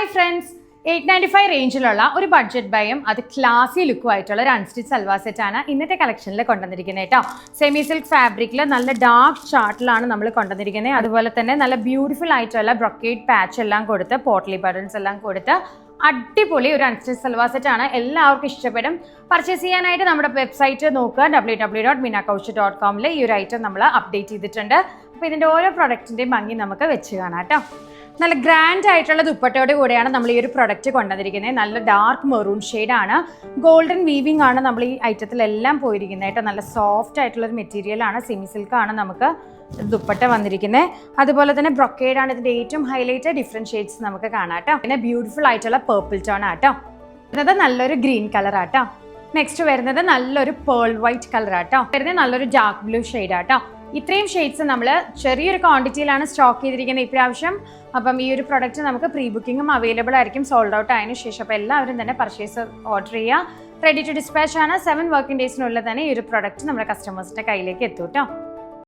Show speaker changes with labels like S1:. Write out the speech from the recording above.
S1: Hi friends, 895 റേഞ്ചിലുള്ള ഒരു budget ബൈയും അത് ക്ലാസി ലുക്കുമായിട്ടുള്ള ഒരു അൺസ്റ്റിച്ച് സൽവാർ സെറ്റാണ് ഇന്നത്തെ കളക്ഷനിൽ കൊണ്ടുവന്നിരിക്കുന്നത് കേട്ടോ. സെമി സിൽക്ക് ഫാബ്രിക്കിൽ നല്ല ഡാർക്ക് ചാർട്ടിലാണ് നമ്മൾ കൊണ്ടുവന്നിരിക്കുന്നത്. അതുപോലെ തന്നെ നല്ല ബ്യൂട്ടിഫുൾ ആയിട്ടുള്ള ബ്രൊക്കേഡ് പാച്ച് എല്ലാം കൊടുത്ത് പോട്ട്ലി ബട്ടൺസ് എല്ലാം കൊടുത്ത് അടിപൊളി ഒരു അൺസ്റ്റിച്ച് സൽവാർ സെറ്റാണ്. എല്ലാവർക്കും ഇഷ്ടപ്പെടും. പർച്ചേസ് ചെയ്യാനായിട്ട് നമ്മുടെ വെബ്സൈറ്റ് നോക്കുക, www.meenakaushik.com ഈ ഒരു ഐറ്റം നമ്മൾ അപ്ഡേറ്റ് ചെയ്തിട്ടുണ്ട്. അപ്പോൾ ഇതിൻ്റെ ഓരോ പ്രൊഡക്റ്റിൻ്റെയും ഭംഗി നമുക്ക് വെച്ച് കാണാം കേട്ടോ. നല്ല ഗ്രാൻഡ് ആയിട്ടുള്ള ദുപ്പട്ടയോട് കൂടെയാണ് നമ്മൾ ഈ ഒരു പ്രൊഡക്റ്റ് കൊണ്ടുവന്നിരിക്കുന്നത്. നല്ല ഡാർക്ക് മെറൂൺ ഷെയ്ഡാണ്, ഗോൾഡൻ വീവിംഗ് ആണ് നമ്മൾ ഈ ഐറ്റത്തിലെല്ലാം പോയിരിക്കുന്നത് കേട്ടോ. നല്ല സോഫ്റ്റ് ആയിട്ടുള്ളൊരു മെറ്റീരിയലാണ്, സെമി സിൽക്കാണ് നമുക്ക് ദുപ്പട്ട വന്നിരിക്കുന്നത്. അതുപോലെ തന്നെ ബ്രൊക്കേഡാണ് ഇതിൻ്റെ ഏറ്റവും ഹൈലൈറ്റ്. ഡിഫറെൻറ്റ് ഷെയ്ഡ്സ് നമുക്ക് കാണാം കേട്ടോ. പിന്നെ ബ്യൂട്ടിഫുൾ ആയിട്ടുള്ള പേർപ്പിൾ ടോൺ ആട്ടോ. വരുന്നത് നല്ലൊരു ഗ്രീൻ കളർ ആട്ടോ. നെക്സ്റ്റ് വരുന്നത് നല്ലൊരു പേൾ വൈറ്റ് കളർ ആട്ടോ. വരുന്നത് നല്ലൊരു ഡാർക്ക് ബ്ലൂ ഷെയ്ഡ് ആട്ടോ. ഇത്രയും ഷെയ്ഡ്സ് നമ്മൾ ചെറിയൊരു ക്വാണ്ടിറ്റിയിലാണ് സ്റ്റോക്ക് ചെയ്തിരിക്കുന്നത് ഇപ്രാവശ്യം. അപ്പം ഈ ഒരു പ്രൊഡക്റ്റ് നമുക്ക് പ്രീ ബുക്കിങ്ങും അവൈലബിൾ ആയിരിക്കും, സോൾഡ് ഔട്ട് ആയതിനു ശേഷം. അപ്പോൾ എല്ലാവരും തന്നെ പർച്ചേസ് ഓർഡർ ചെയ്യുക. റെഡി ടു ഡിസ്പാച്ച് ആണ്. 7 വർക്കിംഗ് ഡേയ്സിനുള്ളിൽ തന്നെ ഈ ഒരു പ്രൊഡക്റ്റ് നമ്മുടെ കസ്റ്റമേഴ്സിൻ്റെ കയ്യിലേക്ക് എത്തും കേട്ടോ.